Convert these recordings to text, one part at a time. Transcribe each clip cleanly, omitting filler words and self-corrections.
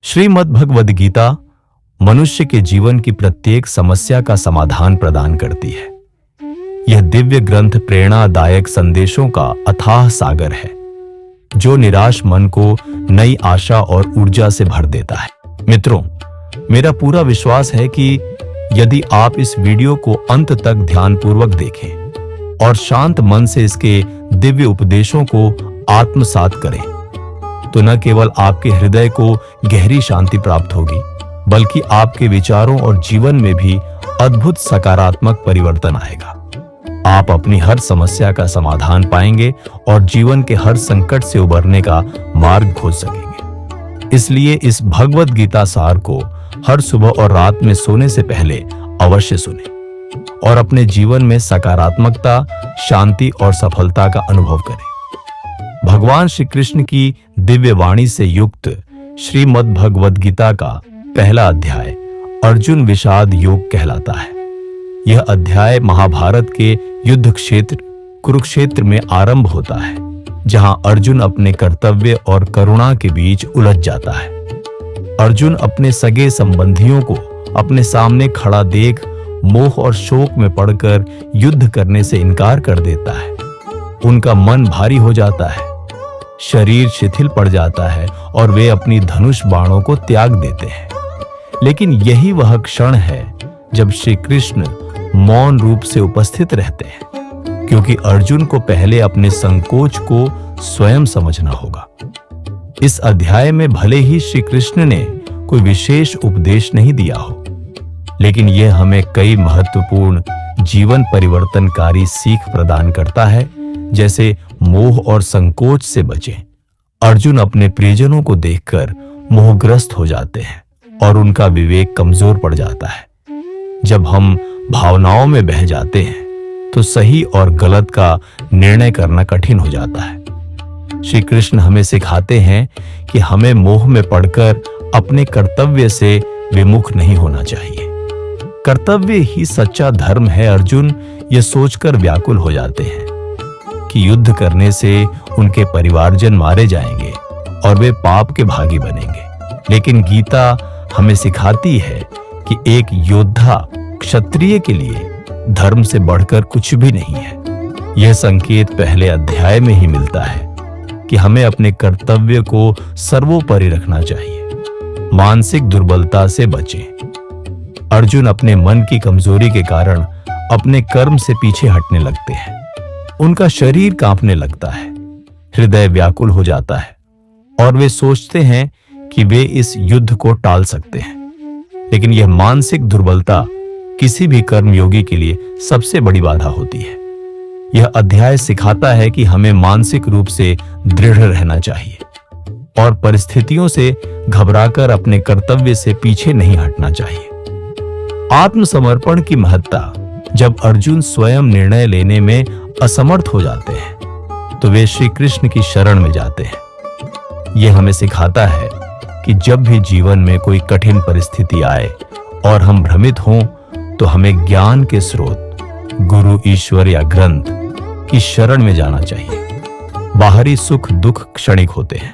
श्रीमद् भगवद गीता मनुष्य के जीवन की प्रत्येक समस्या का समाधान प्रदान करती है। यह दिव्य ग्रंथ प्रेरणादायक संदेशों का अथाह सागर है, जो निराश मन को नई आशा और ऊर्जा से भर देता है। मित्रों, मेरा पूरा विश्वास है कि यदि आप इस वीडियो को अंत तक ध्यानपूर्वक देखें और शांत मन से इसके दिव्य उपदेशों को आत्मसात करें, तो न केवल आपके हृदय को गहरी शांति प्राप्त होगी, बल्कि आपके विचारों और जीवन में भी अद्भुत सकारात्मक परिवर्तन आएगा। आप अपनी हर समस्या का समाधान पाएंगे और जीवन के हर संकट से उबरने का मार्ग खोज सकेंगे। इसलिए इस भगवद गीता सार को हर सुबह और रात में सोने से पहले अवश्य सुनें और अपने जीवन में सकारात्मकता, शांति और सफलता का अनुभव करें। भगवान श्री कृष्ण की दिव्य वाणी से युक्त श्रीमद् भगवद गीता का पहला अध्याय अर्जुन विषाद योग कहलाता है। यह अध्याय महाभारत के युद्ध क्षेत्र कुरुक्षेत्र में आरंभ होता है, जहां अर्जुन अपने कर्तव्य और करुणा के बीच उलझ जाता है। अर्जुन अपने सगे संबंधियों को अपने सामने खड़ा देख मोह और शोक में पड़कर युद्ध करने से इनकार कर देता है। उनका मन भारी हो जाता है, शरीर शिथिल पड़ जाता है और वे अपनी धनुष बाणों को त्याग देते हैं। लेकिन यही वह क्षण है जब श्री कृष्ण मौन रूप से उपस्थित रहते हैं, क्योंकि अर्जुन को पहले अपने संकोच को स्वयं समझना होगा। इस अध्याय में भले ही श्री कृष्ण ने कोई विशेष उपदेश नहीं दिया हो, लेकिन यह हमें कई महत्वपूर्ण जीवन परिवर्तनकारी सीख प्रदान करता है, जैसे मोह और संकोच से बचें। अर्जुन अपने प्रियजनों को देखकर मोहग्रस्त हो जाते हैं और उनका विवेक कमजोर पड़ जाता है। जब हम भावनाओं में बह जाते हैं तो सही और गलत का निर्णय करना कठिन हो जाता है। श्री कृष्ण हमें सिखाते हैं कि हमें मोह में पड़कर अपने कर्तव्य से विमुख नहीं होना चाहिए। कर्तव्य ही सच्चा धर्म है। अर्जुन यह सोचकर व्याकुल हो जाते हैं कि युद्ध करने से उनके परिवारजन मारे जाएंगे और वे पाप के भागी बनेंगे। लेकिन गीता हमें सिखाती है कि एक योद्धा क्षत्रिय के लिए धर्म से बढ़कर कुछ भी नहीं है। यह संकेत पहले अध्याय में ही मिलता है कि हमें अपने कर्तव्य को सर्वोपरि रखना चाहिए। मानसिक दुर्बलता से बचें। अर्जुन अपने मन की कमजोरी के कारण अपने कर्म से पीछे हटने लगते हैं। उनका शरीर कांपने लगता है, हृदय व्याकुल हो जाता है और वे सोचते हैं कि वे इस युद्ध को टाल सकते हैं। लेकिन यह मानसिक दुर्बलता किसी भी कर्मयोगी के लिए सबसे बड़ी बाधा होती है। यह अध्याय सिखाता है कि हमें मानसिक रूप से दृढ़ रहना चाहिए और परिस्थितियों से घबराकर अपने कर्तव्य से पीछे नहीं हटना चाहिए। आत्मसमर्पण की महत्ता। जब अर्जुन स्वयं निर्णय लेने में असमर्थ हो जाते हैं तो वे श्री कृष्ण की शरण में जाते हैं। यह हमें सिखाता है कि जब भी जीवन में कोई कठिन परिस्थिति आए और हम भ्रमित हों, तो हमें ज्ञान के स्रोत गुरु, ईश्वर या ग्रंथ की शरण में जाना चाहिए। बाहरी सुख दुख क्षणिक होते हैं।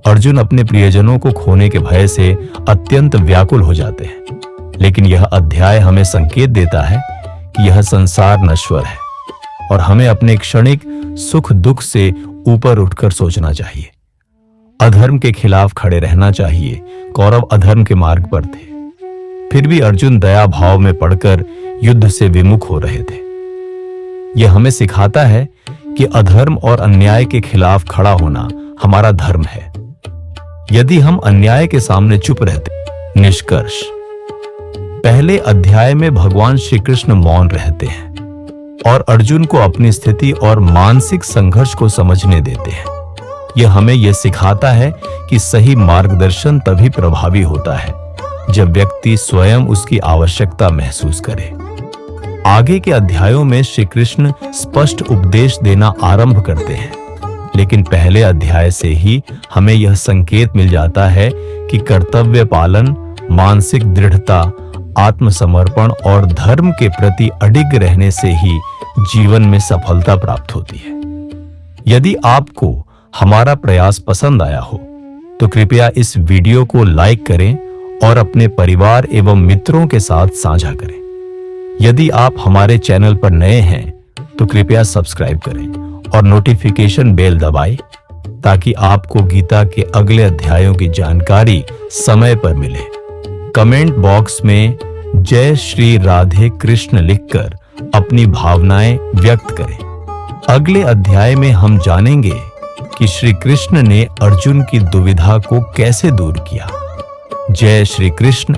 अर्जुन अपने प्रियजनों को खोने के भय से अत्यंत व्याकुल हो जाते हैं। लेकिन यह अध्याय हमें संकेत देता है कि यह संसार नश्वर है और हमें अपने क्षणिक सुख दुख से ऊपर उठकर सोचना चाहिए। अधर्म के खिलाफ खड़े रहना चाहिए। कौरव अधर्म के मार्ग पर थे, फिर भी अर्जुन दया भाव में पड़कर युद्ध से विमुख हो रहे थे। यह हमें सिखाता है कि अधर्म और अन्याय के खिलाफ खड़ा होना हमारा धर्म है। यदि हम अन्याय के सामने चुप रहते। निष्कर्ष। पहले अध्याय में भगवान श्री कृष्ण मौन रहते हैं और अर्जुन को अपनी स्थिति और मानसिक संघर्ष को समझने देते हैं। यह हमें यह सिखाता है कि सही मार्गदर्शन तभी प्रभावी होता है जब व्यक्ति स्वयं उसकी आवश्यकता महसूस करे। आगे के अध्यायों में श्री कृष्ण स्पष्ट उपदेश देना आरंभ करते हैं, लेकिन पहले अध्याय से ही हमें यह संकेत मिल जाता है कि कर्तव्य पालन, मानसिक दृढ़ता, आत्मसमर्पण और धर्म के प्रति अडिग रहने से ही जीवन में सफलता प्राप्त होती है। यदि आपको हमारा प्रयास पसंद आया हो तो कृपया इस वीडियो को लाइक करें और अपने परिवार एवं मित्रों के साथ साझा करें। यदि आप हमारे चैनल पर नए हैं तो कृपया सब्सक्राइब करें और नोटिफिकेशन बेल दबाएं ताकि आपको गीता के अगले अध्यायों की जानकारी समय पर मिले। कमेंट बॉक्स में जय श्री राधे कृष्ण लिखकर अपनी भावनाएं व्यक्त करें। अगले अध्याय में हम जानेंगे कि श्री कृष्ण ने अर्जुन की दुविधा को कैसे दूर किया। जय श्री कृष्ण,